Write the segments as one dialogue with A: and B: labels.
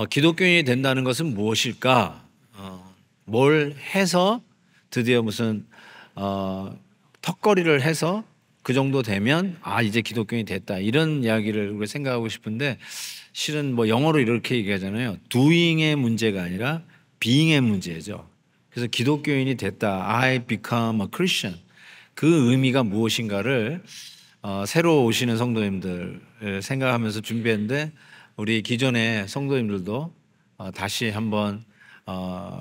A: 기독교인이 된다는 것은 무엇일까? 뭘 해서 드디어 무슨 턱걸이를 해서 그 정도 되면 이제 기독교인이 됐다, 이런 이야기를 우리가 생각하고 싶은데, 실은 뭐 영어로 이렇게 얘기하잖아요. doing의 문제가 아니라 being의 문제죠. 그래서 기독교인이 됐다, I become a Christian, 그 의미가 무엇인가를 새로 오시는 성도님들 생각하면서 준비했는데, 우리 기존의 성도님들도 다시 한번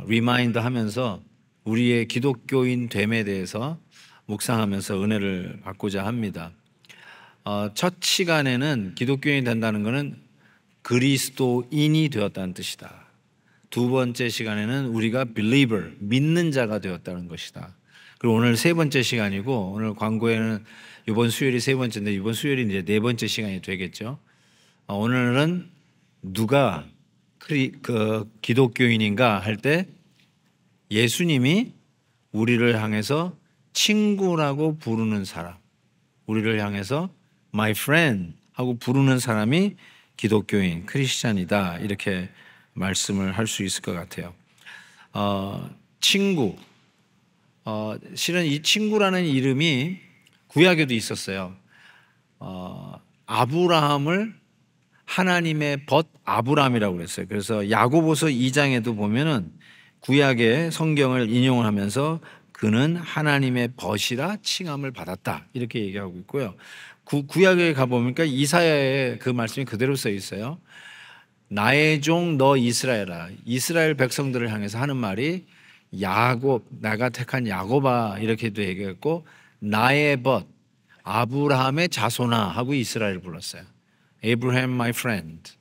A: 리마인드 하면서 우리의 기독교인 됨에 대해서 묵상하면서 은혜를 받고자 합니다. 첫 시간에는 기독교인이 된다는 것은 그리스도인이 되었다는 뜻이다. 두 번째 시간에는 우리가 believer, 믿는 자가 되었다는 것이다. 그리고 오늘 세 번째 시간이고, 오늘 광고에는 이번 수요일이 세 번째인데 이번 수요일이 이제 네 번째 시간이 되겠죠. 오늘은 누가 기독교인인가 할 때, 예수님이 우리를 향해서 친구라고 부르는 사람, 우리를 향해서 my friend 하고 부르는 사람이 기독교인, 크리스찬이다, 이렇게 말씀을 할 수 있을 것 같아요. 친구, 실은 이 친구라는 이름이 구약에도 있었어요. 아브라함을 하나님의 벗 아브라함이라고 그랬어요. 그래서 야고보서 2장에도 보면은 구약의 성경을 인용을 하면서 그는 하나님의 벗이라 칭함을 받았다, 이렇게 얘기하고 있고요. 구약에 가보니까 이사야의 그 말씀이 그대로 써 있어요. 나의 종 너 이스라엘아, 이스라엘 백성들을 향해서 하는 말이 야곱, 내가 택한 야곱아, 이렇게도 얘기했고, 나의 벗 아브라함의 자손아 하고 이스라엘을 불렀어요. Abraham my friend.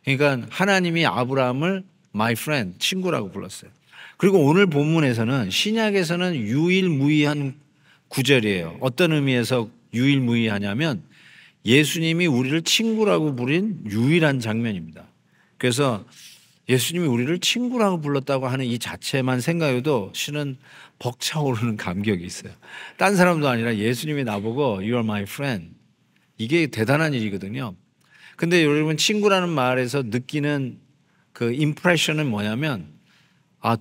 A: 그러니까 하나님이 아브라함을 my friend, 친구라고 불렀어요. 그리고 오늘 본문에서는, 신약에서는 유일무이한 구절이에요. 어떤 의미에서 유일무이하냐면 예수님이 우리를 친구라고 부린 유일한 장면입니다. 그래서 예수님이 우리를 친구라고 불렀다고 하는 이 자체만 생각해도 실은 벅차오르는 감격이 있어요. 딴 사람도 아니라 예수님이 나보고 You are my friend, 이게 대단한 일이거든요. 근데 여러분, 친구라는 말에서 느끼는 그 임프레션은 뭐냐면,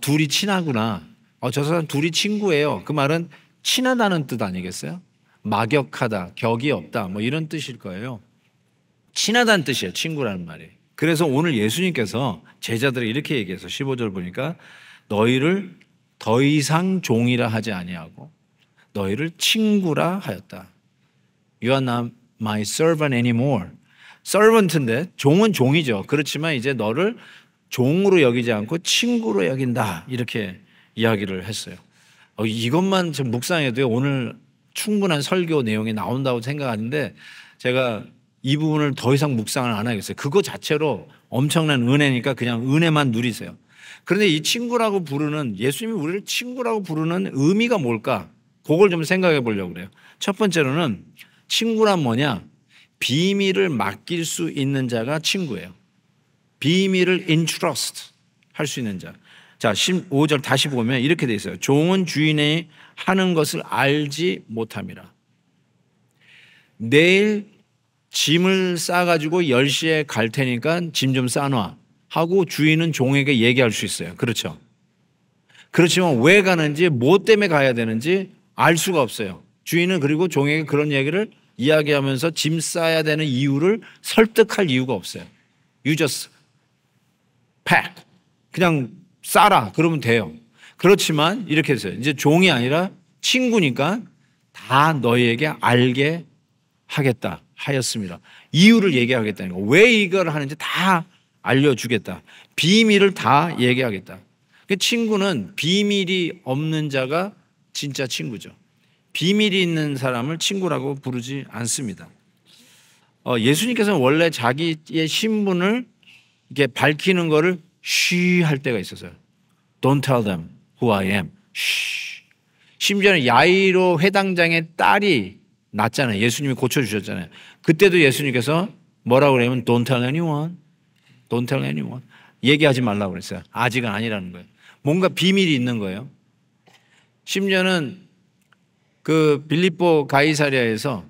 A: 둘이 친하구나, 저 사람 둘이 친구예요, 그 말은 친하다는 뜻 아니겠어요? 막역하다, 격이 없다, 뭐 이런 뜻일 거예요. 친하다는 뜻이에요, 친구라는 말이. 그래서 오늘 예수님께서 제자들에게 이렇게 얘기해서 15절 보니까 너희를 더 이상 종이라 하지 아니하고 너희를 친구라 하였다. You are not my servant anymore. servant인데 종은 종이죠. 그렇지만 이제 너를 종으로 여기지 않고 친구로 여긴다, 이렇게 이야기를 했어요. 이것만 좀 묵상해도요, 오늘 충분한 설교 내용이 나온다고 생각하는데, 제가 이 부분을 더 이상 묵상을 안 하겠어요. 그거 자체로 엄청난 은혜니까 그냥 은혜만 누리세요. 그런데 이 친구라고 부르는, 예수님이 우리를 친구라고 부르는 의미가 뭘까? 그걸 좀 생각해 보려고 그래요. 첫 번째로는 친구란 뭐냐? 비밀을 맡길 수 있는 자가 친구예요. 비밀을 entrust 할 수 있는 자. 자, 15절 다시 보면 이렇게 돼 있어요. 종은 주인이 하는 것을 알지 못함이라. 내일 짐을 싸가지고 10시에 갈 테니까 짐 좀 싸놔 하고 주인은 종에게 얘기할 수 있어요. 그렇죠? 그렇지만 왜 가는지, 뭐 때문에 가야 되는지 알 수가 없어요. 주인은 그리고 종에게 그런 얘기를 이야기하면서 짐 싸야 되는 이유를 설득할 이유가 없어요. You just pack, 그냥 싸라 그러면 돼요. 그렇지만 이렇게 했어요. 이제 종이 아니라 친구니까 다 너희에게 알게 하겠다 하였습니다. 이유를 얘기하겠다는 거. 왜 이걸 하는지 다 알려주겠다. 비밀을 다 얘기하겠다. 친구는 비밀이 없는 자가 진짜 친구죠. 비밀이 있는 사람을 친구라고 부르지 않습니다. 예수님께서는 원래 자기의 신분을 이렇게 밝히는 거를 쉬 할 때가 있었어요. Don't tell them who I am. 쉬. 심지어는 야이로 회당장의 딸이 났잖아요. 예수님이 고쳐주셨잖아요. 그때도 예수님께서 뭐라고 그러냐면 Don't tell anyone. Don't tell anyone. 얘기하지 말라고 그랬어요. 아직은 아니라는 거예요. 뭔가 비밀이 있는 거예요. 심지어는 그 빌립보 가이사랴에서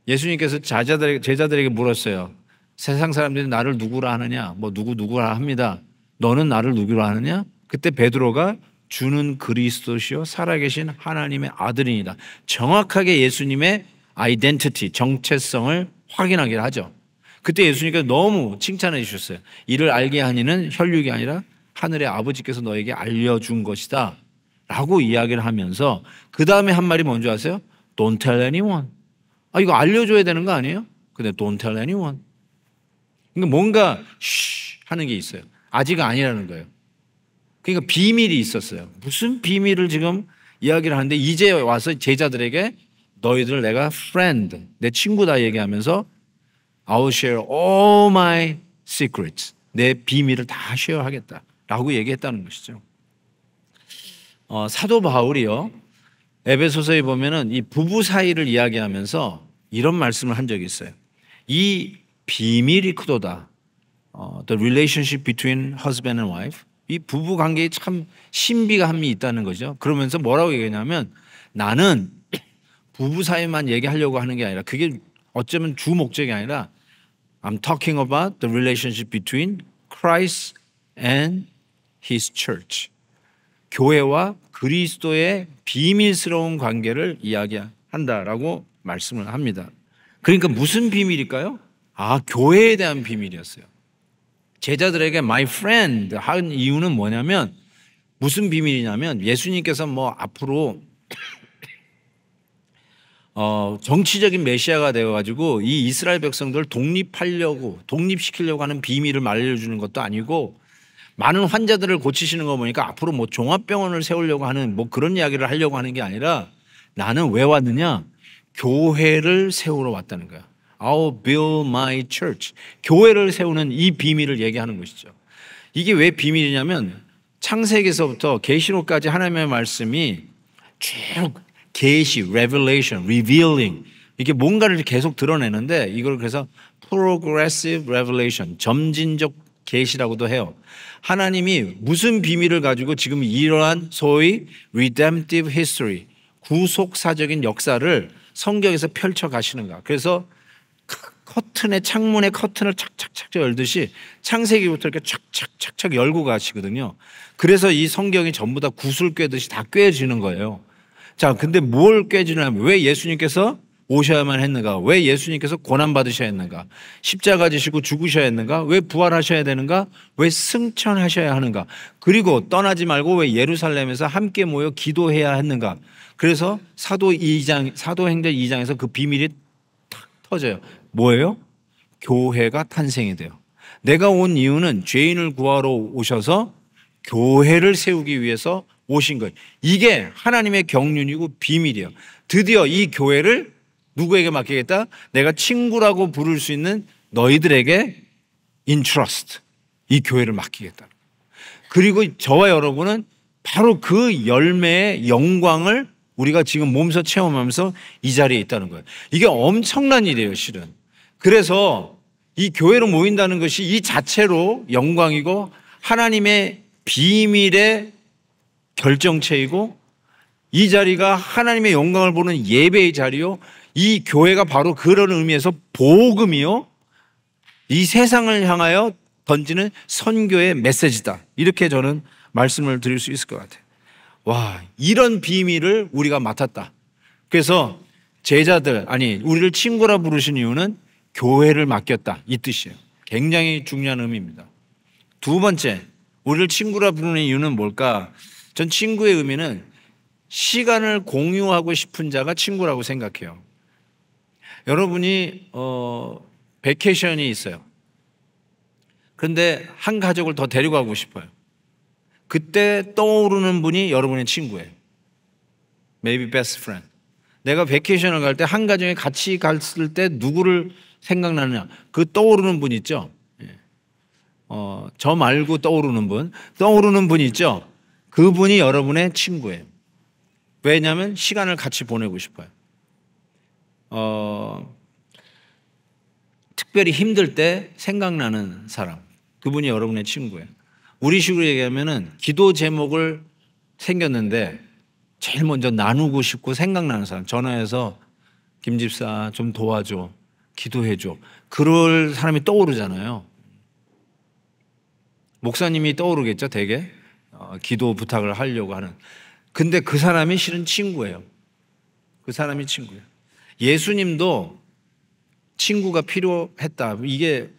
A: 예수님께서 제자들에게 물었어요. 세상 사람들이 나를 누구라 하느냐? 뭐 누구라 합니다. 너는 나를 누구라 하느냐? 그때 베드로가 주는 그리스도시요 살아계신 하나님의 아들이니다. 정확하게 예수님의 아이덴티티, 정체성을 확인하게 하죠. 그때 예수님께서 너무 칭찬해 주셨어요. 이를 알게 하니는 혈육이 아니라 하늘의 아버지께서 너에게 알려준 것이다 라고 이야기를 하면서 그 다음에 한 말이 뭔지 아세요? Don't tell anyone. 이거 알려줘야 되는 거 아니에요? 근데 don't tell anyone. 그러니까 뭔가 쉬 하는 게 있어요. 아직 아니라는 거예요. 그러니까 비밀이 있었어요. 무슨 비밀을 지금 이야기를 하는데 이제 와서 제자들에게 너희들 내가 friend, 내 친구다 얘기하면서 I'll share all my secrets. 내 비밀을 다 쉐어하겠다 라고 얘기했다는 것이죠. 사도 바울이요. 에베소서에 보면은 이 부부 사이를 이야기하면서 이런 말씀을 한 적이 있어요. 이 비밀이 크도다. The relationship between husband and wife. 이 부부 관계에 참 신비감이 있다는 거죠. 그러면서 뭐라고 얘기하냐면 나는 부부 사이만 얘기하려고 하는 게 아니라 그게 어쩌면 주 목적이 아니라 I'm talking about the relationship between Christ and His church. 교회와 그리스도의 비밀스러운 관계를 이야기한다라고 말씀을 합니다. 그러니까 무슨 비밀일까요? 교회에 대한 비밀이었어요. 제자들에게 my friend 한 이유는 뭐냐면 무슨 비밀이냐면 예수님께서 뭐 앞으로 정치적인 메시아가 되어가지고 이 이스라엘 백성들을 독립시키려고 하는 비밀을 알려주는 것도 아니고 많은 환자들을 고치시는 거 보니까 앞으로 뭐 종합병원을 세우려고 하는 뭐 그런 이야기를 하려고 하는 게 아니라 나는 왜 왔느냐? 교회를 세우러 왔다는 거야. I'll build my church. 교회를 세우는 이 비밀을 얘기하는 것이죠. 이게 왜 비밀이냐면 창세기에서부터 계시록까지 하나님의 말씀이 쭉 계시, revelation, revealing 이게 뭔가를 계속 드러내는데 이걸 그래서 progressive revelation, 점진적 계시라고도 해요. 하나님이 무슨 비밀을 가지고 지금 이러한 소위 redemptive history, 구속사적인 역사를 성경에서 펼쳐 가시는가. 그래서 커튼에 창문에 커튼을 착착착 열듯이 창세기부터 이렇게 착착착착 열고 가시거든요. 그래서 이 성경이 전부 다 구슬 꿰듯이 다 꿰지는 거예요. 자, 근데 뭘 꿰지냐면 왜 예수님께서 오셔야만 했는가? 왜 예수님께서 고난 받으셔야 했는가? 십자가 지시고 죽으셔야 했는가? 왜 부활하셔야 되는가? 왜 승천하셔야 하는가? 그리고 떠나지 말고 왜 예루살렘에서 함께 모여 기도해야 했는가? 그래서 사도행전 2장에서 그 비밀이 탁 터져요. 뭐예요? 교회가 탄생이 돼요. 내가 온 이유는 죄인을 구하러 오셔서 교회를 세우기 위해서 오신 거예요. 이게 하나님의 경륜이고 비밀이에요. 드디어 이 교회를 누구에게 맡기겠다? 내가 친구라고 부를 수 있는 너희들에게 entrust. 이 교회를 맡기겠다. 그리고 저와 여러분은 바로 그 열매의 영광을 우리가 지금 몸소 체험하면서 이 자리에 있다는 거예요. 이게 엄청난 일이에요, 실은. 그래서 이 교회로 모인다는 것이 이 자체로 영광이고 하나님의 비밀의 결정체이고 이 자리가 하나님의 영광을 보는 예배의 자리요. 이 교회가 바로 그런 의미에서 복음이요. 이 세상을 향하여 던지는 선교의 메시지다. 이렇게 저는 말씀을 드릴 수 있을 것 같아요. 와, 이런 비밀을 우리가 맡았다. 그래서 우리를 친구라 부르신 이유는 교회를 맡겼다. 이 뜻이에요. 굉장히 중요한 의미입니다. 두 번째, 우리를 친구라 부르는 이유는 뭘까? 전 친구의 의미는 시간을 공유하고 싶은 자가 친구라고 생각해요. 여러분이 베케이션이 있어요. 그런데 한 가족을 더 데리고 가고 싶어요. 그때 떠오르는 분이 여러분의 친구예요. Maybe best friend. 내가 베케이션을 갈 때 한 가정에 같이 갔을 때 누구를 생각나느냐. 그 떠오르는 분 있죠. 저 말고 떠오르는 분 있죠. 그분이 여러분의 친구예요. 왜냐하면 시간을 같이 보내고 싶어요. 특별히 힘들 때 생각나는 사람, 그분이 여러분의 친구예요. 우리식으로 얘기하면은 기도 제목을 생겼는데 제일 먼저 나누고 싶고 생각나는 사람, 전화해서 김 집사 좀 도와줘. 기도해줘. 그럴 사람이 떠오르잖아요. 목사님이 떠오르겠죠, 되게. 기도 부탁을 하려고 하는. 근데 그 사람이 실은 친구예요. 그 사람이 친구예요. 예수님도 친구가 필요했다. 이게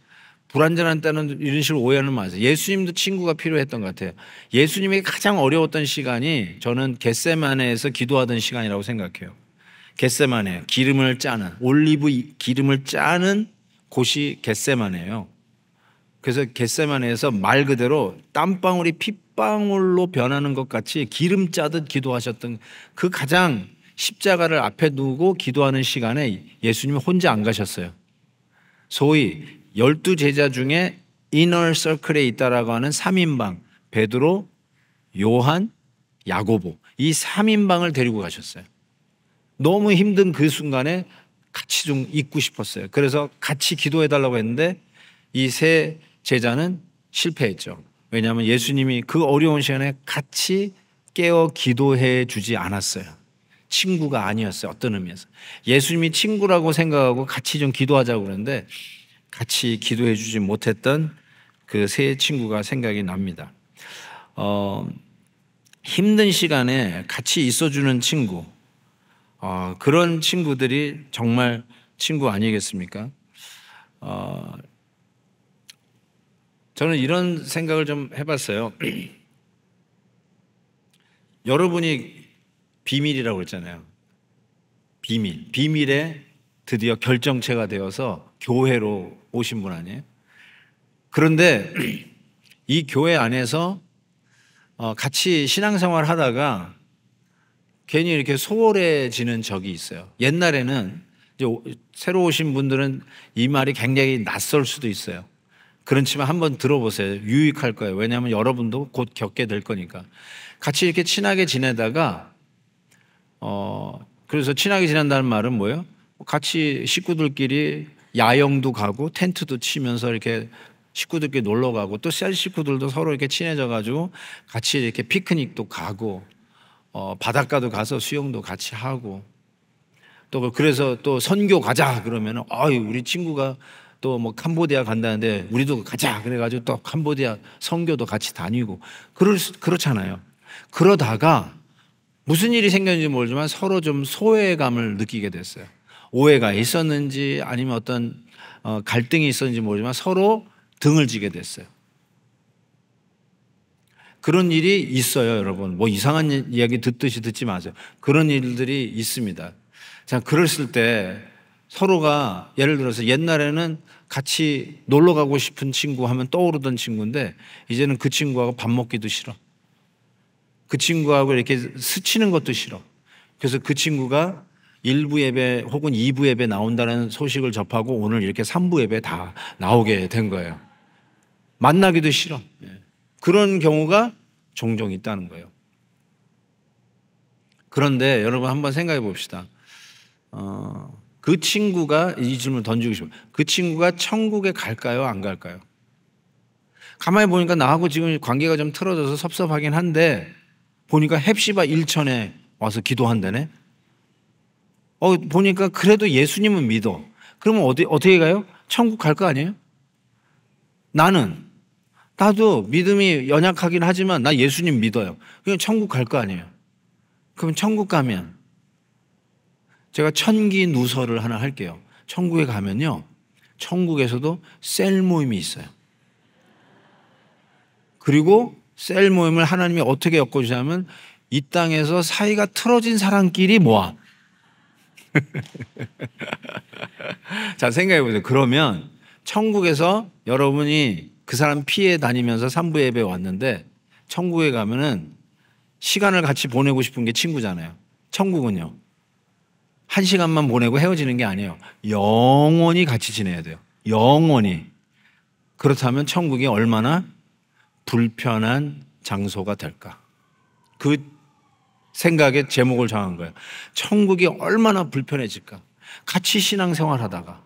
A: 불완전한다는 이런 식으로 오해하는 말이에요. 예수님도 친구가 필요했던 것 같아요. 예수님이 가장 어려웠던 시간이 저는 겟세마네에서 기도하던 시간이라고 생각해요. 겟세마네, 기름을 짜는, 올리브 기름을 짜는 곳이 겟세마네예요. 그래서 겟세마네에서 말 그대로 땀방울이 핏방울로 변하는 것 같이 기름 짜듯 기도하셨던 그 가장 십자가를 앞에 두고 기도하는 시간에 예수님이 혼자 안 가셨어요. 소위 12제자 중에 이너 서클에 있다라고 하는 3인방, 베드로, 요한, 야고보, 이 3인방을 데리고 가셨어요. 너무 힘든 그 순간에 같이 좀 있고 싶었어요. 그래서 같이 기도해달라고 했는데 이 세 제자는 실패했죠. 왜냐하면 예수님이 그 어려운 시간에 같이 깨어 기도해 주지 않았어요. 친구가 아니었어요. 어떤 의미에서. 예수님이 친구라고 생각하고 같이 좀 기도하자고 그러는데 같이 기도해 주지 못했던 그 세 친구가 생각이 납니다. 힘든 시간에 같이 있어주는 친구, 그런 친구들이 정말 친구 아니겠습니까? 저는 이런 생각을 좀 해봤어요. 여러분이 비밀이라고 했잖아요. 비밀에 드디어 결정체가 되어서 교회로 오신 분 아니에요? 그런데 이 교회 안에서 같이 신앙생활 하다가 괜히 이렇게 소홀해지는 적이 있어요. 옛날에는 이제 새로 오신 분들은 이 말이 굉장히 낯설 수도 있어요. 그렇지만 한번 들어보세요. 유익할 거예요. 왜냐하면 여러분도 곧 겪게 될 거니까. 같이 이렇게 친하게 지내다가 그래서 친하게 지낸다는 말은 뭐예요? 같이 식구들끼리 야영도 가고 텐트도 치면서 이렇게 식구들끼리 놀러 가고 또 새 식구들도 서로 이렇게 친해져 가지고 같이 이렇게 피크닉도 가고 바닷가도 가서 수영도 같이 하고 또 그래서 또 선교 가자 그러면은 우리 친구가 또 뭐 캄보디아 간다는데 우리도 가자 그래가지고 또 캄보디아 선교도 같이 다니고 그렇잖아요. 그러다가 무슨 일이 생겼는지 모르지만 서로 좀 소외감을 느끼게 됐어요. 오해가 있었는지 아니면 어떤 갈등이 있었는지 모르지만 서로 등을 지게 됐어요. 그런 일이 있어요, 여러분. 뭐 이상한 이야기 듣듯이 듣지 마세요. 그런 일들이 있습니다. 자, 그랬을 때 서로가 예를 들어서 옛날에는 같이 놀러 가고 싶은 친구 하면 떠오르던 친구인데 이제는 그 친구하고 밥 먹기도 싫어. 그 친구하고 이렇게 스치는 것도 싫어. 그래서 그 친구가 1부 예배 혹은 2부 예배 나온다는 소식을 접하고 오늘 이렇게 3부 예배 다 나오게 된 거예요. 만나기도 싫어. 그런 경우가 종종 있다는 거예요. 그런데 여러분 한번 생각해 봅시다. 그 친구가 이 질문을 던지고 싶어요. 그 친구가 천국에 갈까요? 안 갈까요? 가만히 보니까 나하고 지금 관계가 좀 틀어져서 섭섭하긴 한데 보니까 헵시바 일천에 와서 기도한다네. 보니까 그래도 예수님은 믿어. 그러면 어떻게 가요? 천국 갈 거 아니에요? 나도 믿음이 연약하긴 하지만 나 예수님 믿어요. 그냥 천국 갈 거 아니에요? 그럼 천국 가면 제가 천기 누설을 하나 할게요. 천국에 가면요. 천국에서도 셀 모임이 있어요. 그리고 셀 모임을 하나님이 어떻게 엮어주냐면 이 땅에서 사이가 틀어진 사람끼리 모아. 자, 생각해 보세요. 그러면 천국에서 여러분이 그 사람 피해 다니면서 삼부 예배 왔는데 천국에 가면은 시간을 같이 보내고 싶은 게 친구잖아요. 천국은요. 1시간만 보내고 헤어지는 게 아니에요. 영원히 같이 지내야 돼요. 영원히. 그렇다면 천국이 얼마나 불편한 장소가 될까? 그 생각에 제목을 정한 거예요. 천국이 얼마나 불편해질까? 같이 신앙생활 하다가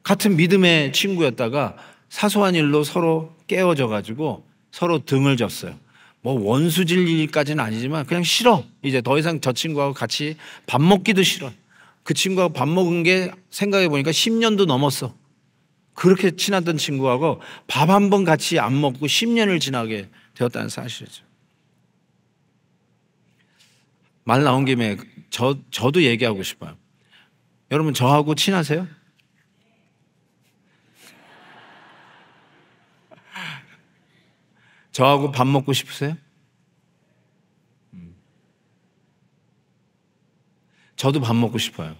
A: 같은 믿음의 친구였다가 사소한 일로 서로 깨어져 가지고 서로 등을 졌어요. 뭐 원수질 일까지는 아니지만 그냥 싫어. 이제 더 이상 저 친구하고 같이 밥 먹기도 싫어. 그 친구하고 밥 먹은 게 생각해 보니까 10년도 넘었어. 그렇게 친하던 친구하고 밥 한 번 같이 안 먹고 10년을 지나게 되었다는 사실이죠. 말 나온 김에 저도 얘기하고 싶어요. 여러분, 저하고 친하세요? 저하고 밥 먹고 싶으세요? 저도 밥 먹고 싶어요.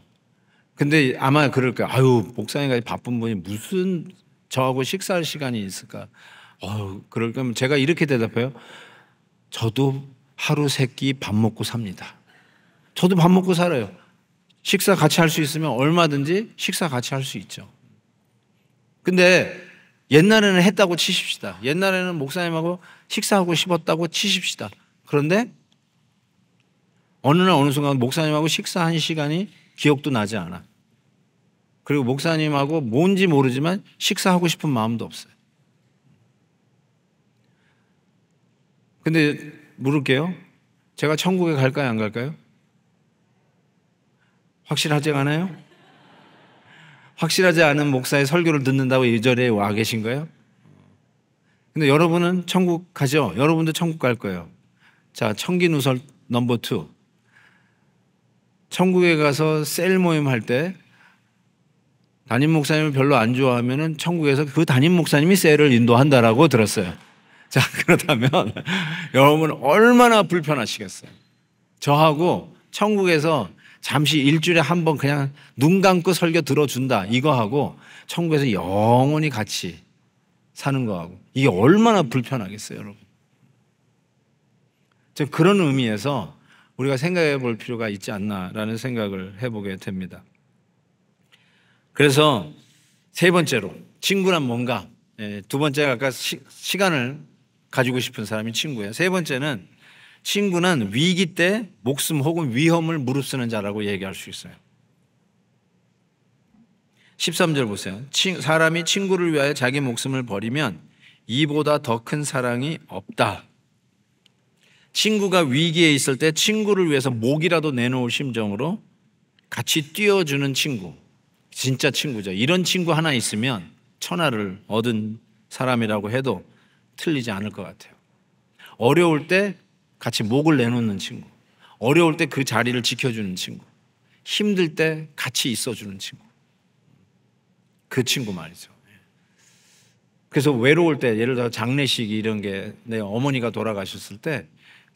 A: 근데 아마 그럴 거예요. 아유, 목사님까지 바쁜 분이 무슨 저하고 식사할 시간이 있을까? 그럴 거면 제가 이렇게 대답해요. 저도 하루 세 끼 밥 먹고 삽니다. 저도 밥 먹고 살아요. 식사 같이 할 수 있으면 얼마든지 식사 같이 할 수 있죠. 근데 옛날에는 했다고 치십시다. 옛날에는 목사님하고 식사하고 싶었다고 치십시다. 그런데 어느 날 어느 순간 목사님하고 식사한 시간이 기억도 나지 않아. 그리고 목사님하고 뭔지 모르지만 식사하고 싶은 마음도 없어요. 근데 물을게요. 제가 천국에 갈까요, 안 갈까요? 확실하지 않아요? 확실하지 않은 목사의 설교를 듣는다고 이 자리에 와 계신 거예요? 근데 여러분은 천국 가죠? 여러분도 천국 갈 거예요. 자, 청기누설 넘버 2. 천국에 가서 셀 모임 할 때 담임 목사님을 별로 안 좋아하면은 천국에서 그 담임 목사님이 셀을 인도한다라고 들었어요. 자, 그렇다면 여러분 얼마나 불편하시겠어요? 저하고 천국에서 잠시 일주일에 한 번 그냥 눈 감고 설교 들어준다 이거하고 천국에서 영원히 같이 사는 거하고 이게 얼마나 불편하겠어요, 여러분. 그런 의미에서 우리가 생각해 볼 필요가 있지 않나라는 생각을 해보게 됩니다. 그래서 세 번째로 친구란 뭔가, 두 번째가 아까 시간을 가지고 싶은 사람이 친구예요. 세 번째는 친구는 위기 때 목숨 혹은 위험을 무릅쓰는 자라고 얘기할 수 있어요. 13절 보세요. 사람이 친구를 위하여 자기 목숨을 버리면 이보다 더 큰 사랑이 없다. 친구가 위기에 있을 때 친구를 위해서 목이라도 내놓을 심정으로 같이 뛰어주는 친구, 진짜 친구죠. 이런 친구 하나 있으면 천하를 얻은 사람이라고 해도 틀리지 않을 것 같아요. 어려울 때 같이 목을 내놓는 친구, 어려울 때 그 자리를 지켜주는 친구, 힘들 때 같이 있어주는 친구, 그 친구 말이죠. 그래서 외로울 때, 예를 들어 장례식 이런 게 내 어머니가 돌아가셨을 때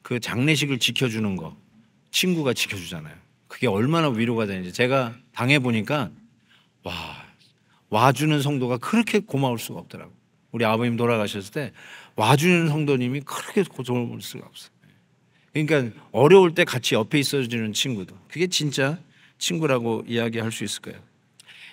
A: 그 장례식을 지켜주는 거 친구가 지켜주잖아요. 그게 얼마나 위로가 되는지 제가 당해보니까 와주는 성도가 그렇게 고마울 수가 없더라고요. 우리 아버님 돌아가셨을 때 와주는 성도님이 그렇게 고마울 수가 없어요. 그러니까 어려울 때 같이 옆에 있어주는 친구도 그게 진짜 친구라고 이야기할 수 있을 거예요.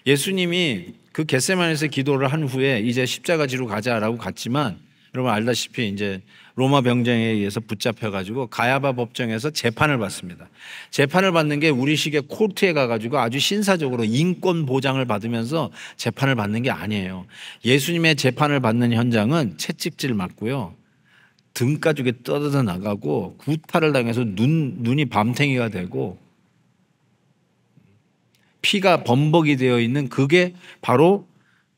A: 예수님이 그 겟세마네에서 기도를 한 후에 이제 십자가 지로 가자라고 갔지만 여러분 알다시피 이제 로마 병정에 의해서 붙잡혀가지고 가야바 법정에서 재판을 받습니다. 재판을 받는 게 우리식의 코르트에 가가지고 아주 신사적으로 인권 보장을 받으면서 재판을 받는 게 아니에요. 예수님의 재판을 받는 현장은 채찍질 맞고요, 등가죽에 떠들어 나가고 구타를 당해서 눈이 밤탱이가 되고 피가 범벅이 되어 있는 그게 바로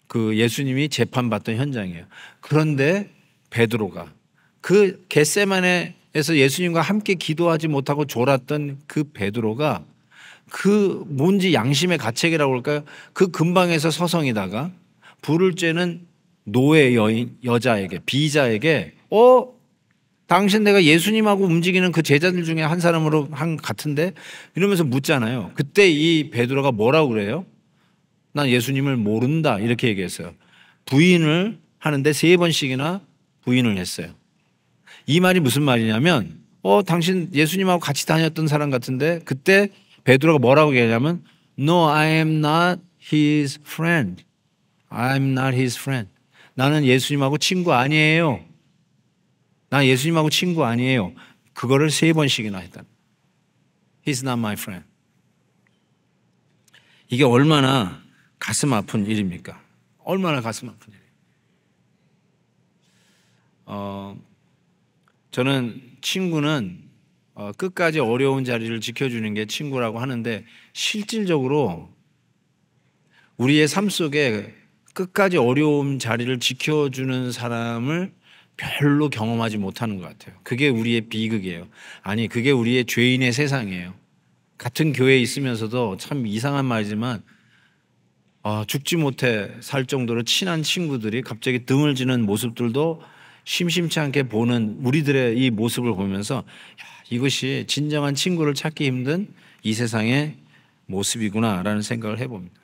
A: 그 예수님이 재판받던 현장이에요. 그런데 베드로가 그 겟세마네에서 예수님과 함께 기도하지 못하고 졸았던 그 베드로가 그 뭔지 양심의 가책이라고 할까요? 그 근방에서 서성이다가 불을 쬐는 노예 여자에게, 비자에게 당신 내가 예수님하고 움직이는 그 제자들 중에 한 사람으로 같은데 이러면서 묻잖아요. 그때 이 베드로가 뭐라고 그래요? 난 예수님을 모른다 이렇게 얘기했어요. 부인을 하는데 3번씩이나 부인을 했어요. 이 말이 무슨 말이냐면 당신 예수님하고 같이 다녔던 사람 같은데 그때 베드로가 뭐라고 얘기하냐면 No, I am not his friend. I'm not his friend. 나는 예수님하고 친구 아니에요. 나 예수님하고 친구 아니에요. 그거를 3번씩이나 했다. He's not my friend. 이게 얼마나 가슴 아픈 일입니까? 얼마나 가슴 아픈 일이에요. 저는 친구는 끝까지 어려운 자리를 지켜주는 게 친구라고 하는데 실질적으로 우리의 삶 속에 끝까지 어려운 자리를 지켜주는 사람을 별로 경험하지 못하는 것 같아요. 그게 우리의 비극이에요. 아니, 그게 우리의 죄인의 세상이에요. 같은 교회에 있으면서도 참 이상한 말이지만 죽지 못해 살 정도로 친한 친구들이 갑자기 등을 지는 모습들도 심심치 않게 보는 우리들의 이 모습을 보면서 이것이 진정한 친구를 찾기 힘든 이 세상의 모습이구나라는 생각을 해봅니다.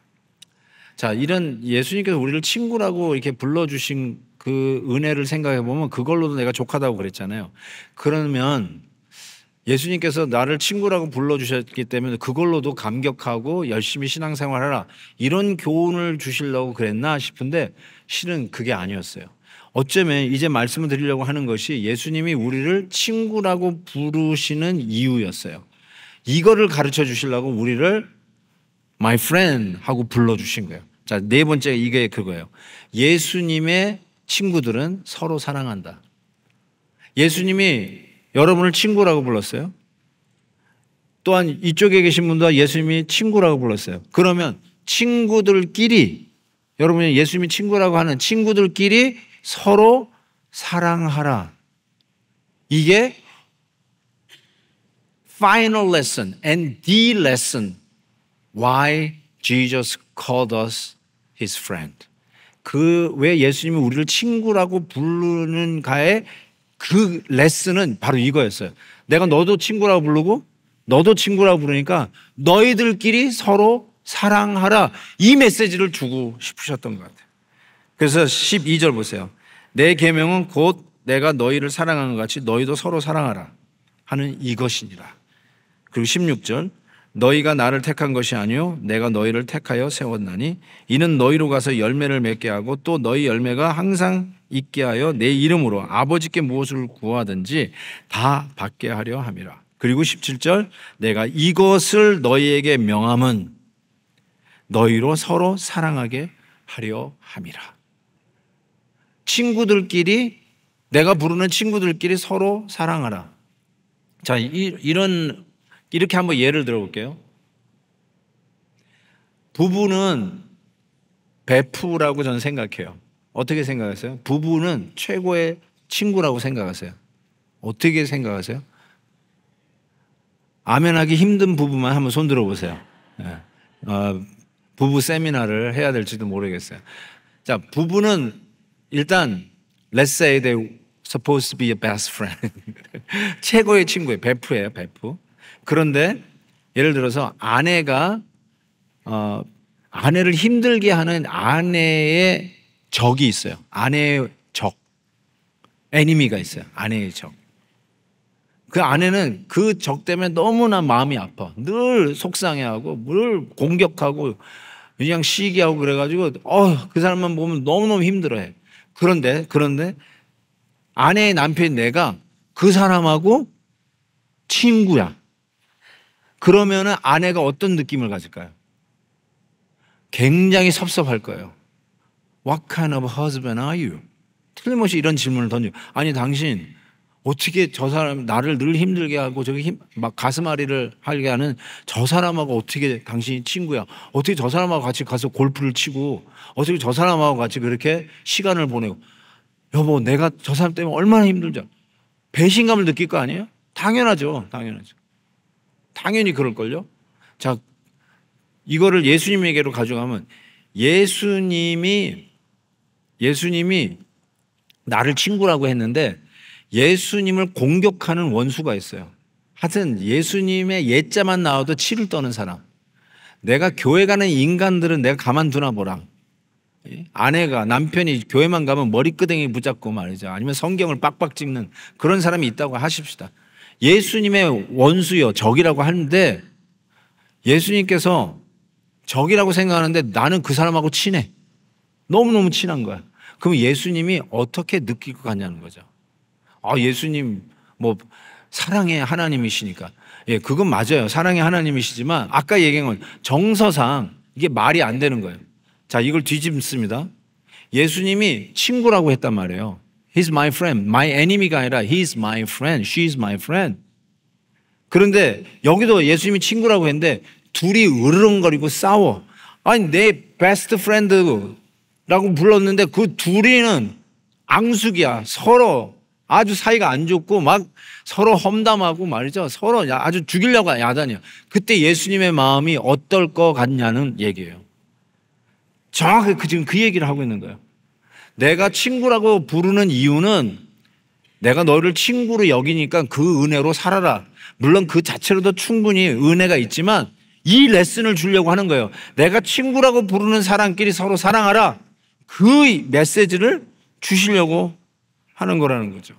A: 자, 이런 예수님께서 우리를 친구라고 이렇게 불러주신 그 은혜를 생각해 보면 그걸로도 내가 족하다고 그랬잖아요. 그러면 예수님께서 나를 친구라고 불러주셨기 때문에 그걸로도 감격하고 열심히 신앙생활하라 이런 교훈을 주시려고 그랬나 싶은데 실은 그게 아니었어요. 어쩌면 이제 말씀을 드리려고 하는 것이 예수님이 우리를 친구라고 부르시는 이유였어요. 이거를 가르쳐 주시려고 우리를 my friend 하고 불러주신 거예요. 자, 네 번째 이게 그거예요. 예수님의 친구들은 서로 사랑한다. 예수님이 여러분을 친구라고 불렀어요. 또한 이쪽에 계신 분도 예수님이 친구라고 불렀어요. 그러면 친구들끼리 여러분이 예수님이 친구라고 하는 친구들끼리 서로 사랑하라. 이게 final lesson and the lesson why Jesus called us his friend. 그 왜 예수님이 우리를 친구라고 부르는가의 그 레슨은 바로 이거였어요. 내가 너도 친구라고 부르고 너도 친구라고 부르니까 너희들끼리 서로 사랑하라. 이 메시지를 주고 싶으셨던 것 같아요. 그래서 12절 보세요. 내 계명은 곧 내가 너희를 사랑한 것 같이 너희도 서로 사랑하라 하는 이것이니라. 그리고 16절 너희가 나를 택한 것이 아니요 내가 너희를 택하여 세웠나니 이는 너희로 가서 열매를 맺게 하고 또 너희 열매가 항상 있게 하여 내 이름으로 아버지께 무엇을 구하든지 다 받게 하려 함이라. 그리고 17절 내가 이것을 너희에게 명함은 너희로 서로 사랑하게 하려 함이라. 친구들끼리 내가 부르는 친구들끼리 서로 사랑하라. 자, 이렇게 한번 예를 들어볼게요. 부부는 베프라고 저는 생각해요. 어떻게 생각하세요? 부부는 최고의 친구라고 생각하세요. 어떻게 생각하세요? 아멘하기 힘든 부부만 한번 손 들어보세요. 네. 부부 세미나를 해야 될지도 모르겠어요. 자, 부부는 일단 let's say they supposed to be a best friend. 최고의 친구예요. 베프예요, 베프. 그런데 예를 들어서 아내가 아내를 힘들게 하는 아내의 적이 있어요. 아내의 적, 애니미가 있어요. 아내의 적. 그 아내는 그 적 때문에 너무나 마음이 아파. 늘 속상해하고 늘 공격하고 그냥 시기하고 그래가지고 그 사람만 보면 너무너무 힘들어해. 그런데 아내의 남편인 내가 그 사람하고 친구야. 그러면은 아내가 어떤 느낌을 가질까요? 굉장히 섭섭할 거예요. What kind of husband are you? 틀림없이 이런 질문을 던져. 아니 당신 어떻게 저 사람 나를 늘 힘들게 하고 저기 막 가슴앓이를 하게 하는 저 사람하고 어떻게 당신이 친구야? 어떻게 저 사람하고 같이 가서 골프를 치고 어떻게 저 사람하고 같이 그렇게 시간을 보내고 여보 내가 저 사람 때문에 얼마나 힘들죠? 배신감을 느낄 거 아니에요? 당연하죠. 당연히 그럴걸요? 자, 이거를 예수님에게로 가져가면 예수님이 나를 친구라고 했는데 예수님을 공격하는 원수가 있어요. 하여튼 예수님의 예자만 나와도 치를 떠는 사람. 내가 교회 가는 인간들은 내가 가만두나 보라. 아내가 남편이 교회만 가면 머리끄댕이 붙잡고 말이죠. 아니면 성경을 빡빡 찍는 그런 사람이 있다고 하십시다. 예수님의 원수요 적이라고 하는데 예수님께서 적이라고 생각하는데 나는 그 사람하고 친해. 너무너무 친한 거야. 그럼 예수님이 어떻게 느낄 것 같냐는 거죠. 예수님 뭐 사랑의 하나님이시니까. 예, 그건 맞아요. 사랑의 하나님이시지만 아까 얘기한 건 정서상 이게 말이 안 되는 거예요. 자, 이걸 뒤집습니다. 예수님이 친구라고 했단 말이에요. He's my friend. My enemy가 아니라 He's my friend. She's my friend. 그런데 여기도 예수님이 친구라고 했는데 둘이 으르렁거리고 싸워. 아니 내 베스트 프렌드라고 불렀는데 그 둘이는 앙숙이야. 서로 아주 사이가 안 좋고 막 서로 험담하고 말이죠. 서로 아주 죽이려고 야단이야. 그때 예수님의 마음이 어떨 것 같냐는 얘기예요. 정확하게 지금 그 얘기를 하고 있는 거예요. 내가 친구라고 부르는 이유는 내가 너를 친구로 여기니까 그 은혜로 살아라. 물론 그 자체로도 충분히 은혜가 있지만 이 레슨을 주려고 하는 거예요. 내가 친구라고 부르는 사람끼리 서로 사랑하라. 그 메시지를 주시려고 하는 거라는 거죠.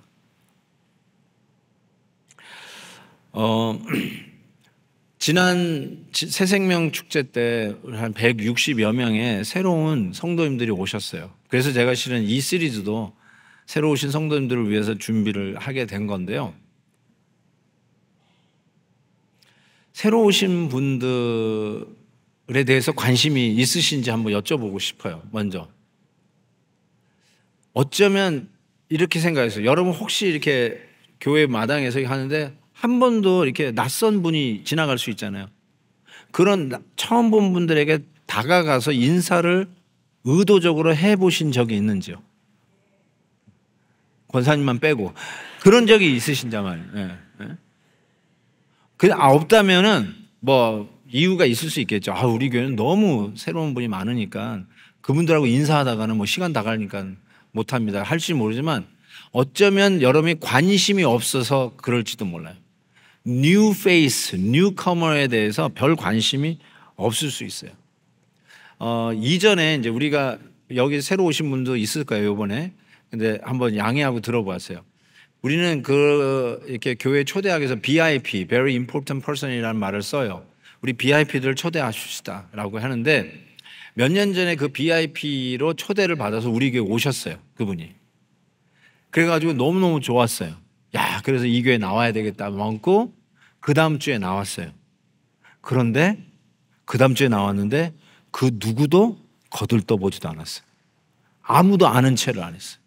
A: 지난 새생명 축제 때 한 160여 명의 새로운 성도님들이 오셨어요. 그래서 제가 실은 이 시리즈도 새로 오신 성도님들을 위해서 준비를 하게 된 건데요. 새로 오신 분들에 대해서 관심이 있으신지 한번 여쭤보고 싶어요. 먼저 어쩌면 이렇게 생각했어요. 여러분 혹시 이렇게 교회 마당에서 하는데 한 번도 이렇게 낯선 분이 지나갈 수 있잖아요. 그런 처음 본 분들에게 다가가서 인사를 의도적으로 해보신 적이 있는지요? 권사님만 빼고 그런 적이 있으신지 말이에요. 네. 네. 없다면은 뭐 이유가 있을 수 있겠죠. 우리 교회는 너무 새로운 분이 많으니까 그분들하고 인사하다가는 뭐 시간 다 가니까 못합니다. 할지 모르지만 어쩌면 여러분이 관심이 없어서 그럴지도 몰라요. 뉴 페이스, 뉴커머에 대해서 별 관심이 없을 수 있어요. 이전에 이제 우리가 여기 새로 오신 분도 있을 거예요, 이번에. 근데 한번 양해하고 들어보았어요. 우리는 이렇게 교회 초대하기에서 BIP, Very Important Person이라는 말을 써요. 우리 BIP들을 초대하십시다 라고 하는데 몇 년 전에 그 BIP로 초대를 받아서 우리 교회 오셨어요, 그분이. 그래가지고 너무너무 좋았어요. 그래서 이 교회 나와야 되겠다 먹고 그 다음 주에 나왔어요. 그런데 그 다음 주에 나왔는데 그 누구도 거들떠보지도 않았어요. 아무도 아는 체를 안 했어요.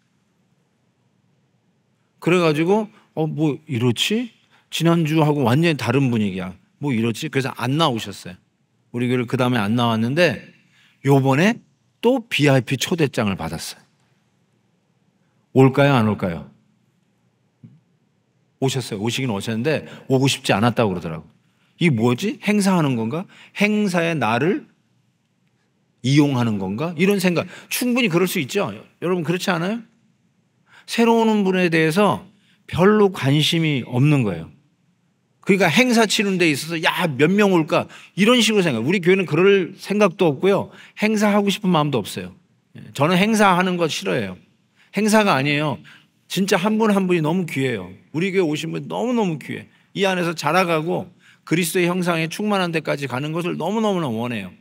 A: 그래가지고 뭐 이렇지? 지난주하고 완전히 다른 분위기야. 뭐 이렇지? 그래서 안 나오셨어요. 우리 교회를 그 다음에 안 나왔는데 요번에 또 BIP 초대장을 받았어요. 올까요? 안 올까요? 오셨어요. 오시긴 오셨는데 오고 싶지 않았다고 그러더라고요. 이게 뭐지? 행사하는 건가? 행사에 나를 이용하는 건가? 이런 생각. 충분히 그럴 수 있죠. 여러분 그렇지 않아요? 새로 오는 분에 대해서 별로 관심이 없는 거예요. 그러니까 행사 치는 데 있어서 몇 명 올까? 이런 식으로 생각. 우리 교회는 그럴 생각도 없고요. 행사하고 싶은 마음도 없어요. 저는 행사하는 거 싫어해요. 행사가 아니에요. 진짜 한 분 한 분이 너무 귀해요. 우리 교회 오신 분 너무너무 귀해. 이 안에서 자라가고 그리스도의 형상에 충만한 데까지 가는 것을 너무너무 원해요.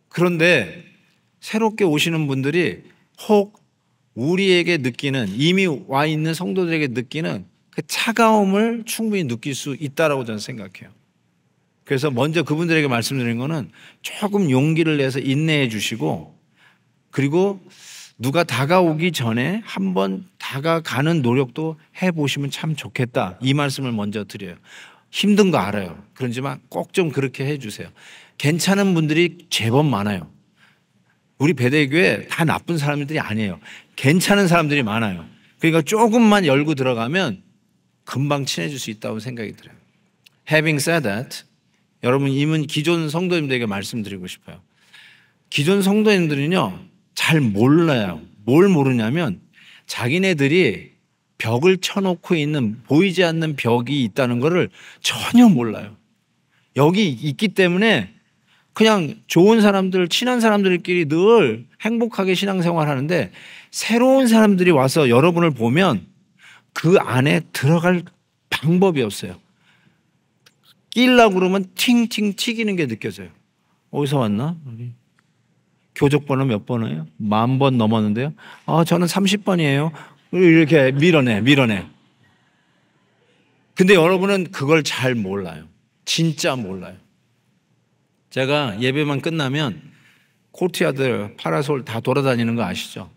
A: 그런데 새롭게 오시는 분들이 혹 우리에게 느끼는, 이미 와 있는 성도들에게 느끼는 그 차가움을 충분히 느낄 수 있다라고 저는 생각해요. 그래서 먼저 그분들에게 말씀드린 거는 조금 용기를 내서 인내해 주시고, 그리고 누가 다가오기 전에 한번 다가가는 노력도 해보시면 참 좋겠다, 이 말씀을 먼저 드려요. 힘든 거 알아요. 그렇지만 꼭 좀 그렇게 해주세요. 괜찮은 분들이 제법 많아요. 우리 배대교회 다 나쁜 사람들이 아니에요. 괜찮은 사람들이 많아요. 그러니까 조금만 열고 들어가면 금방 친해질 수 있다고 생각이 들어요. Having said that, 여러분 이문 기존 성도님들에게 말씀드리고 싶어요. 기존 성도님들은요 잘 몰라요. 뭘 모르냐면 자기네들이 벽을 쳐놓고 있는, 보이지 않는 벽이 있다는 것을 전혀 몰라요. 여기 있기 때문에 그냥 좋은 사람들, 친한 사람들끼리 늘 행복하게 신앙생활 하는데, 새로운 사람들이 와서 여러분을 보면 그 안에 들어갈 방법이 없어요. 끼려고 그러면 팅팅 튀기는 게 느껴져요. 어디서 왔나? 교적번호 몇 번이에요? 10,000번 넘었는데요. 저는 30번이에요. 이렇게 밀어내. 근데 여러분은 그걸 잘 몰라요. 진짜 몰라요. 제가 예배만 끝나면 코트야드, 파라솔 다 돌아다니는 거 아시죠?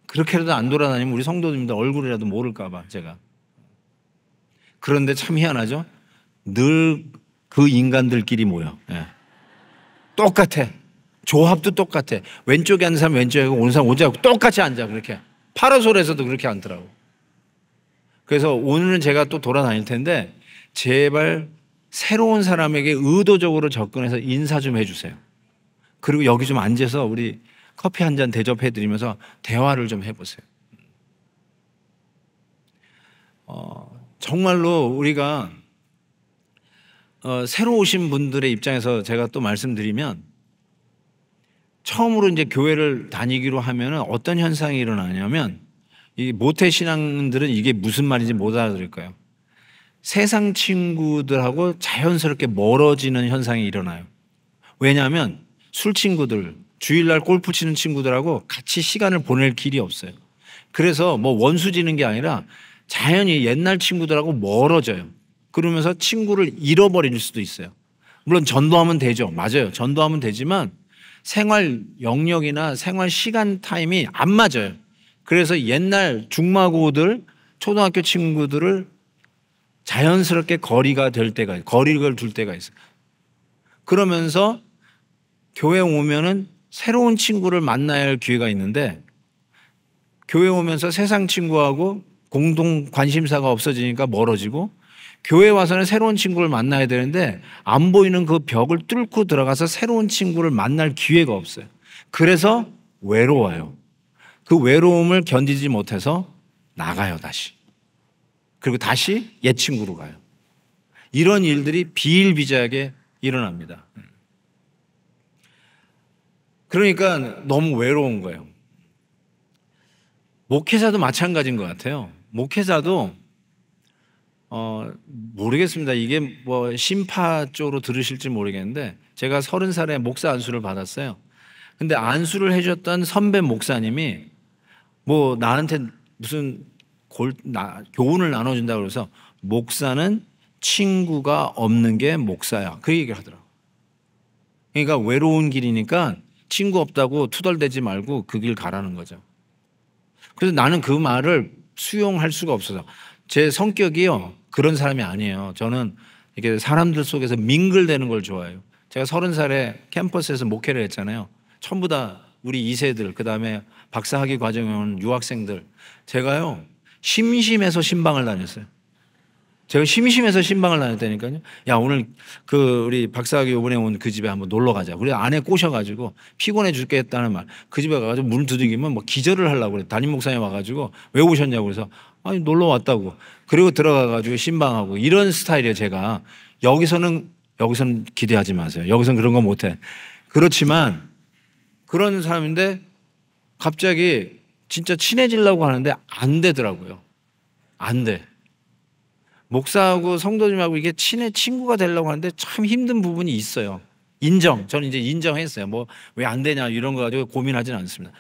A: 그렇게라도 안 돌아다니면 우리 성도님들 얼굴이라도 모를까 봐 제가. 그런데 참 희한하죠? 늘 그 인간들끼리 모여. 예. 똑같아. 조합도 똑같아. 왼쪽에 앉는 사람 왼쪽에 하고 오는 사람 오른쪽에 하고 똑같이 앉아. 그렇게. 파라솔에서도 그렇게 앉더라고. 그래서 오늘은 제가 또 돌아다닐 텐데 제발 새로운 사람에게 의도적으로 접근해서 인사 좀 해주세요. 그리고 여기 좀 앉아서 우리 커피 한 잔 대접해드리면서 대화를 좀 해보세요. 정말로 우리가 새로 오신 분들의 입장에서 제가 또 말씀드리면 처음으로 이제 교회를 다니기로 하면 어떤 현상이 일어나냐면 이 모태신앙들은 이게 무슨 말인지 못 알아들을 거예요. 세상 친구들하고 자연스럽게 멀어지는 현상이 일어나요. 왜냐하면 술 친구들, 주일날 골프 치는 친구들하고 같이 시간을 보낼 길이 없어요. 그래서 뭐 원수 지는 게 아니라 자연히 옛날 친구들하고 멀어져요. 그러면서 친구를 잃어버릴 수도 있어요. 물론 전도하면 되죠. 맞아요. 전도하면 되지만 생활 영역이나 생활 시간 타임이 안 맞아요. 그래서 옛날 중마고들, 초등학교 친구들을 자연스럽게 거리가 둘 때가 있어요. 그러면서 교회 오면은 새로운 친구를 만나야 할 기회가 있는데 교회 오면서 세상 친구하고 공동 관심사가 없어지니까 멀어지고 교회 와서는 새로운 친구를 만나야 되는데 안 보이는 그 벽을 뚫고 들어가서 새로운 친구를 만날 기회가 없어요. 그래서 외로워요. 그 외로움을 견디지 못해서 나가요, 다시. 그리고 다시 옛 친구로 가요. 이런 일들이 비일비재하게 일어납니다. 그러니까 너무 외로운 거예요. 목회자도 마찬가지인 것 같아요. 목회자도 모르겠습니다. 이게 뭐 심파 쪽으로 들으실지 모르겠는데 제가 30살에 목사 안수를 받았어요. 근데 안수를 해줬던 선배 목사님이 뭐 나한테 무슨 교훈을 나눠준다고 그래서 목사는 친구가 없는 게 목사야. 그 얘기를 하더라고요. 그러니까 외로운 길이니까 친구 없다고 투덜대지 말고 그 길 가라는 거죠. 그래서 나는 그 말을 수용할 수가 없어서 제 성격이요. 그런 사람이 아니에요. 저는 이렇게 사람들 속에서 밍글대는 걸 좋아해요. 제가 30살에 캠퍼스에서 목회를 했잖아요. 전부 다 우리 2세들, 그 다음에 박사학위 과정에 온 유학생들. 제가요, 심심해서 신방을 다녔어요. 제가 심심해서 신방을 다녔다니까요. 야, 오늘 우리 박사학위 이번에 온 그 집에 한번 놀러 가자. 우리 아내 꼬셔가지고 피곤해 죽겠다는 말. 그 집에 가가지고 문 두들기면 뭐 기절을 하려고 그래. 담임 목사님 와가지고 왜 오셨냐고 그래서 아니, 놀러 왔다고. 그리고 들어가가지고 신방하고 이런 스타일이에요, 제가. 여기서는 기대하지 마세요. 여기서는 그런 거 못해. 그렇지만 그런 사람인데 갑자기 진짜 친해지려고 하는데 안 되더라고요. 안 돼. 목사하고 성도님하고 이게 친구가 되려고 하는데 참 힘든 부분이 있어요. 저는 이제 인정했어요. 뭐 왜 안 되냐 이런 거 가지고 고민하지는 않습니다.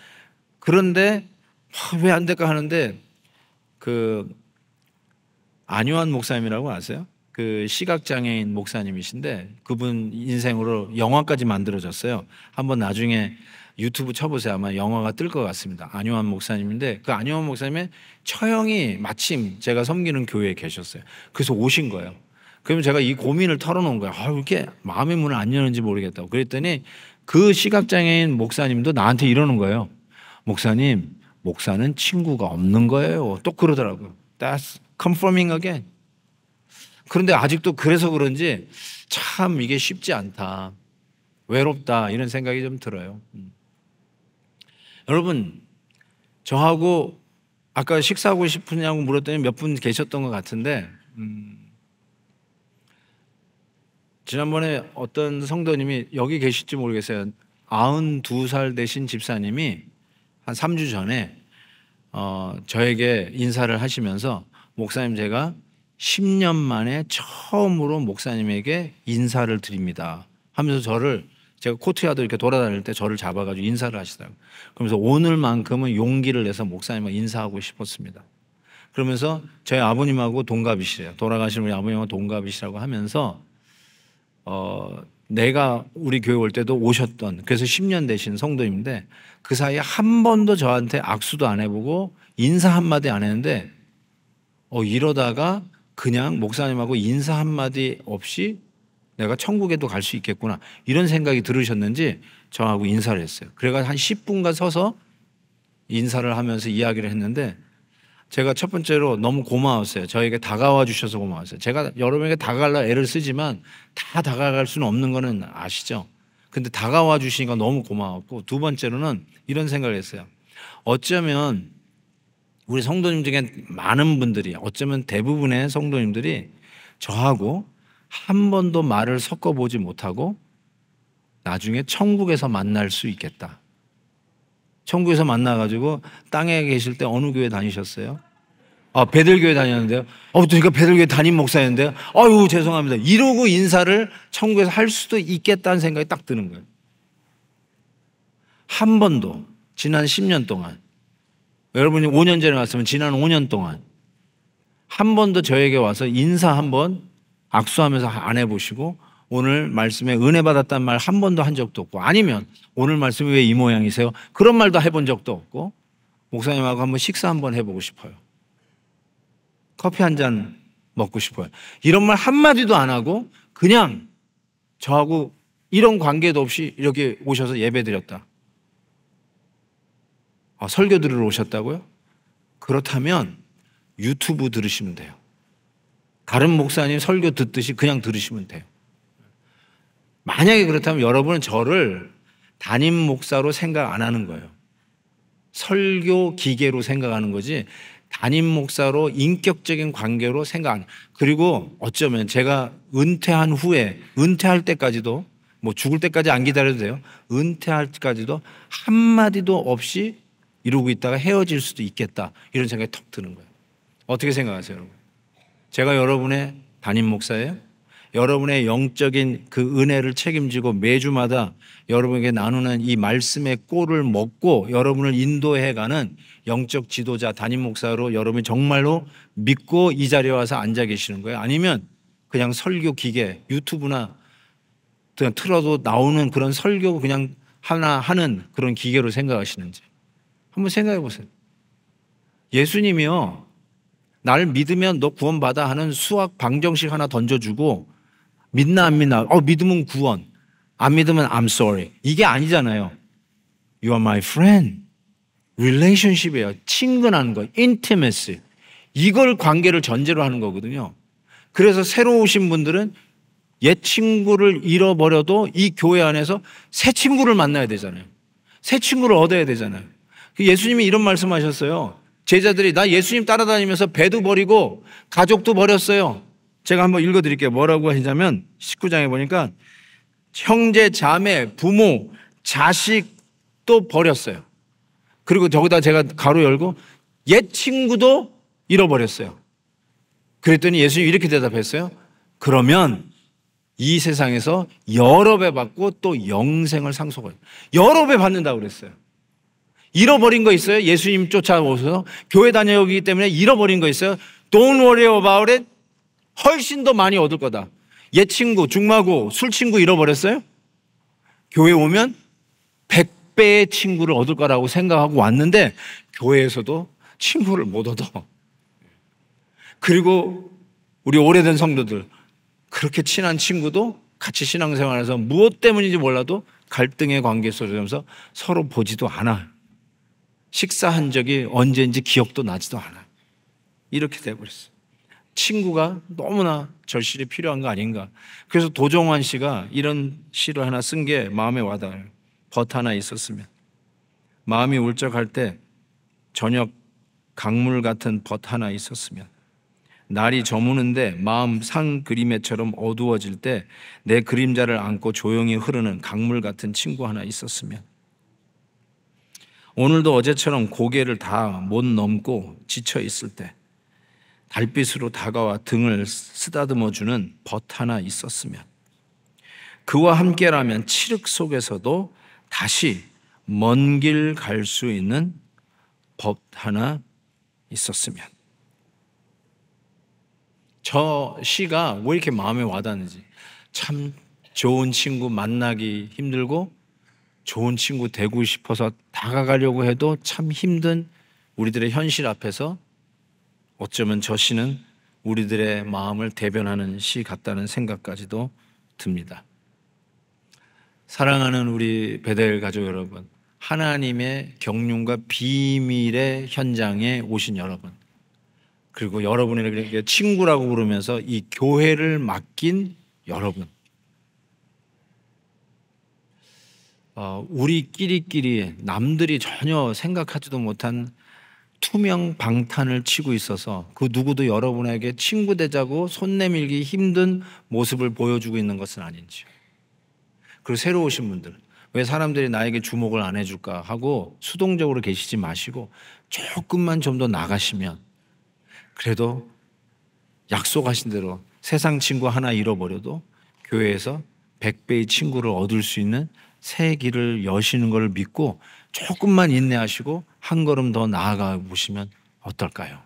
A: 그런데 왜 안 될까 하는데 안요한 목사님이라고 아세요? 그 시각장애인 목사님이신데 그분 인생으로 영화까지 만들어졌어요. 한번 나중에 유튜브 쳐보세요. 아마 영화가 뜰 것 같습니다. 안요한 목사님인데 그 안요한 목사님의 처형이 마침 제가 섬기는 교회에 계셨어요. 그래서 오신 거예요. 그러면 제가 이 고민을 털어놓은 거예요. 왜 이렇게 마음의 문을 안 여는지 모르겠다고. 그랬더니 그 시각장애인 목사님도 나한테 이러는 거예요. 목사님, 목사는 친구가 없는 거예요. 또 그러더라고요. That's confirming again. 그런데 아직도 그래서 그런지 참 이게 쉽지 않다. 외롭다. 이런 생각이 좀 들어요. 여러분, 저하고 아까 식사하고 싶으냐고 물었더니 몇 분 계셨던 것 같은데 지난번에 어떤 성도님이 여기 계실지 모르겠어요. 92살 되신 집사님이 한 3주 전에 저에게 인사를 하시면서 목사님 제가 10년 만에 처음으로 목사님에게 인사를 드립니다 하면서 제가 코트야드 이렇게 돌아다닐 때 저를 잡아가지고 인사를 하시더라고요. 그러면서 오늘만큼은 용기를 내서 목사님과 인사하고 싶었습니다. 그러면서 저희 아버님하고 동갑이시래요. 돌아가신 우리 아버님하고 동갑이시라고 하면서 내가 우리 교회 올 때도 오셨던 그래서 10년 되신 성도님인데 그 사이에 한 번도 저한테 악수도 안 해보고 인사 한마디 안 했는데 이러다가 그냥 목사님하고 인사 한마디 없이 내가 천국에도 갈 수 있겠구나 이런 생각이 들으셨는지 저하고 인사를 했어요. 그래가 한 10분간 서서 인사를 하면서 이야기를 했는데 제가 첫 번째로 너무 고마웠어요. 저에게 다가와 주셔서 고마웠어요. 제가 여러분에게 다가가려 애를 쓰지만 다 다가갈 수는 없는 거는 아시죠? 근데 다가와 주시니까 너무 고마웠고, 두 번째로는 이런 생각을 했어요. 어쩌면 우리 성도님 중에 많은 분들이, 어쩌면 대부분의 성도님들이 저하고 한 번도 말을 섞어보지 못하고 나중에 천국에서 만날 수 있겠다. 천국에서 만나가지고 땅에 계실 때 어느 교회 다니셨어요? 베들교회 다녔는데요. 제가 베들교회 담임 목사였는데요. 아유, 죄송합니다. 이러고 인사를 천국에서 할 수도 있겠다는 생각이 딱 드는 거예요. 한 번도 지난 10년 동안, 여러분이 5년 전에 왔으면 지난 5년 동안 한 번도 저에게 와서 인사 한번 악수하면서 안 해보시고 오늘 말씀에 은혜 받았다는 말 한 번도 한 적도 없고, 아니면 오늘 말씀이 왜 이 모양이세요? 그런 말도 해본 적도 없고, 목사님하고 한번 식사 한번 해보고 싶어요. 커피 한 잔 먹고 싶어요. 이런 말 한마디도 안 하고 그냥 저하고 이런 관계도 없이 이렇게 오셔서 예배 드렸다. 설교 들으러 오셨다고요? 그렇다면 유튜브 들으시면 돼요. 다른 목사님 설교 듣듯이 그냥 들으시면 돼요. 만약에 그렇다면 여러분은 저를 담임 목사로 생각 안 하는 거예요. 설교 기계로 생각하는 거지 담임 목사로 인격적인 관계로 생각 안 해요. 그리고 어쩌면 제가 은퇴한 후에, 은퇴할 때까지도, 뭐 죽을 때까지 안 기다려도 돼요. 은퇴할 때까지도 한마디도 없이 이러고 있다가 헤어질 수도 있겠다, 이런 생각이 턱 드는 거예요. 어떻게 생각하세요, 여러분? 제가 여러분의 담임 목사예요? 여러분의 영적인 그 은혜를 책임지고 매주마다 여러분에게 나누는 이 말씀의 꼴을 먹고 여러분을 인도해가는 영적 지도자, 담임 목사로 여러분이 정말로 믿고 이 자리에 와서 앉아 계시는 거예요? 아니면 그냥 설교 기계, 유튜브나 그냥 틀어도 나오는 그런 설교 그냥 하나 하는 그런 기계로 생각하시는지 한번 생각해 보세요. 예수님이요, 날 믿으면 너 구원받아 하는 수학 방정식 하나 던져주고 믿나 안 믿나, 믿으면 구원, 안 믿으면 I'm sorry, 이게 아니잖아요. You are my friend. relationship이에요. 친근한 거, intimacy. 이걸 관계를 전제로 하는 거거든요. 그래서 새로 오신 분들은 옛 친구를 잃어버려도 이 교회 안에서 새 친구를 만나야 되잖아요. 새 친구를 얻어야 되잖아요. 예수님이 이런 말씀하셨어요. 제자들이 나 예수님 따라다니면서 배도 버리고 가족도 버렸어요. 제가 한번 읽어드릴게요. 뭐라고 하냐면 19장에 보니까 형제, 자매, 부모, 자식도 버렸어요. 그리고 저기다 제가 가로 열고 옛 친구도 잃어버렸어요. 그랬더니 예수님이 이렇게 대답했어요. 그러면 이 세상에서 여러 배 받고 또 영생을 상속해요. 여러 배 받는다고 그랬어요. 잃어버린 거 있어요? 예수님 쫓아오셔서 교회 다녀오기 때문에 잃어버린 거 있어요? Don't worry about it. 훨씬 더 많이 얻을 거다. 옛 친구, 중마고, 술 친구 잃어버렸어요? 교회 오면 100배의 친구를 얻을 거라고 생각하고 왔는데 교회에서도 친구를 못 얻어. 그리고 우리 오래된 성도들, 그렇게 친한 친구도 같이 신앙생활에서 무엇 때문인지 몰라도 갈등의 관계 속에서 서로 보지도 않아. 식사한 적이 언제인지 기억도 나지도 않아. 이렇게 돼버렸어요. 친구가 너무나 절실히 필요한 거 아닌가. 그래서 도종환 씨가 이런 시를 하나 쓴 게 마음에 와닿아요. 벗 하나 있었으면. 마음이 울적할 때 저녁 강물 같은 벗 하나 있었으면. 날이 저무는데 마음 상 그림에처럼 어두워질 때 내 그림자를 안고 조용히 흐르는 강물 같은 친구 하나 있었으면. 오늘도 어제처럼 고개를 다 못 넘고 지쳐 있을 때 달빛으로 다가와 등을 쓰다듬어주는 벗 하나 있었으면. 그와 함께라면 칠흑 속에서도 다시 먼 길 갈 수 있는 벗 하나 있었으면. 저 시가 왜 이렇게 마음에 와닿는지. 참 좋은 친구 만나기 힘들고 좋은 친구 되고 싶어서 다가가려고 해도 참 힘든 우리들의 현실 앞에서 어쩌면 저 시는 우리들의 마음을 대변하는 시 같다는 생각까지도 듭니다. 사랑하는 우리 베델 가족 여러분, 하나님의 경륜과 비밀의 현장에 오신 여러분, 그리고 여러분에게 친구라고 부르면서 이 교회를 맡긴 여러분, 우리끼리끼리 남들이 전혀 생각하지도 못한 투명 방탄을 치고 있어서 그 누구도 여러분에게 친구 되자고 손 내밀기 힘든 모습을 보여주고 있는 것은 아닌지. 그리고 새로 오신 분들, 왜 사람들이 나에게 주목을 안 해줄까 하고 수동적으로 계시지 마시고 조금만 좀 더 나가시면 그래도 약속하신 대로 세상 친구 하나 잃어버려도 교회에서 100배의 친구를 얻을 수 있는 새 길을 여시는 것을 믿고 조금만 인내하시고 한 걸음 더 나아가 보시면 어떨까요?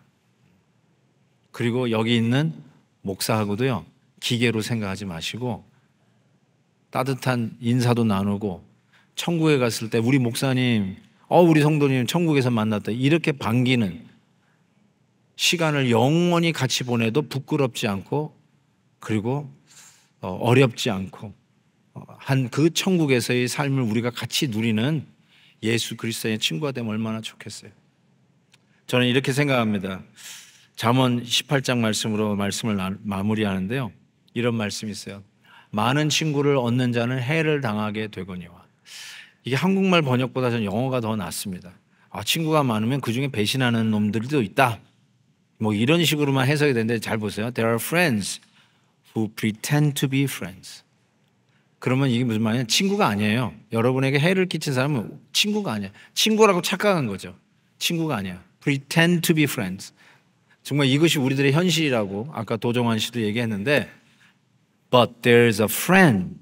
A: 그리고 여기 있는 목사하고도요, 기계로 생각하지 마시고 따뜻한 인사도 나누고 천국에 갔을 때 우리 목사님, 우리 성도님 천국에서 만났다, 이렇게 반기는 시간을 영원히 같이 보내도 부끄럽지 않고 그리고 어렵지 않고 한 그 천국에서의 삶을 우리가 같이 누리는 예수 그리스도의 친구가 되면 얼마나 좋겠어요. 저는 이렇게 생각합니다. 잠언 18장 말씀으로 말씀을 마무리하는데요, 이런 말씀이 있어요. 많은 친구를 얻는 자는 해를 당하게 되거니와. 이게 한국말 번역보다 저는 영어가 더 낫습니다. 친구가 많으면 그중에 배신하는 놈들도 있다, 뭐 이런 식으로만 해석이 되는데, 잘 보세요. There are friends who pretend to be friends. 그러면 이게 무슨 말이냐? 친구가 아니에요. 여러분에게 해를 끼친 사람은 친구가 아니에요. 친구라고 착각한 거죠. 친구가 아니야. Pretend to be friends. 정말 이것이 우리들의 현실이라고 아까 도정환 씨도 얘기했는데, But there's a friend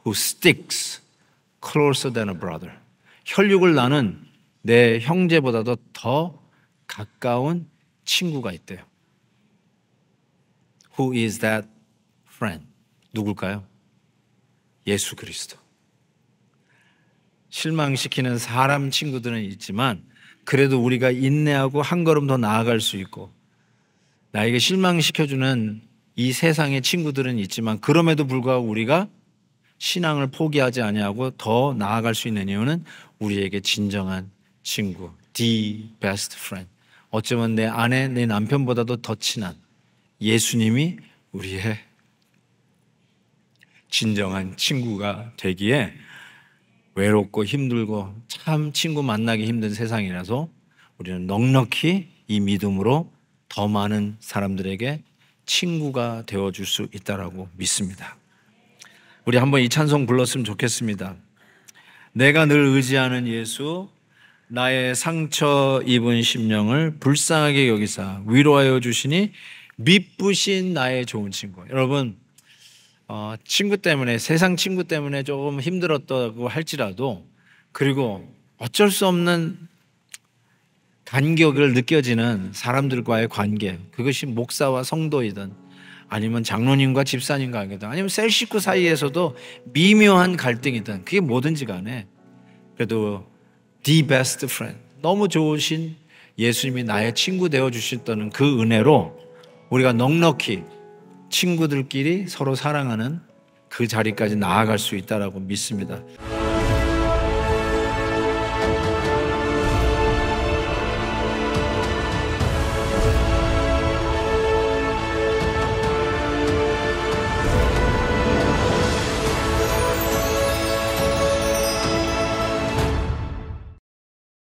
A: who sticks closer than a brother. 혈육을 나눈 내 형제보다도 더 가까운 친구가 있대요. Who is that friend? 누굴까요? 예수 그리스도. 실망시키는 사람 친구들은 있지만 그래도 우리가 인내하고 한 걸음 더 나아갈 수 있고, 나에게 실망시켜주는 이 세상의 친구들은 있지만 그럼에도 불구하고 우리가 신앙을 포기하지 아니하고 더 나아갈 수 있는 이유는 우리에게 진정한 친구, the best friend, 어쩌면 내 아내, 내 남편보다도 더 친한 예수님이 우리의 진정한 친구가 되기에, 외롭고 힘들고 참 친구 만나기 힘든 세상이라서 우리는 넉넉히 이 믿음으로 더 많은 사람들에게 친구가 되어줄 수 있다라고 믿습니다. 우리 한번 이 찬송 불렀으면 좋겠습니다. 내가 늘 의지하는 예수, 나의 상처 입은 심령을 불쌍하게 여기사 위로하여 주시니 미쁘신 나의 좋은 친구. 여러분, 친구 때문에, 세상 친구 때문에 조금 힘들었다고 할지라도, 그리고 어쩔 수 없는 간격을 느껴지는 사람들과의 관계, 그것이 목사와 성도이든 아니면 장로님과 집사님과 관계든 아니면 셀 식구 사이에서도 미묘한 갈등이든, 그게 뭐든지 간에 그래도 the best friend, 너무 좋으신 예수님이 나의 친구 되어주셨다는 그 은혜로 우리가 넉넉히 친구들끼리 서로 사랑하는 그 자리까지 나아갈 수 있다라고 믿습니다.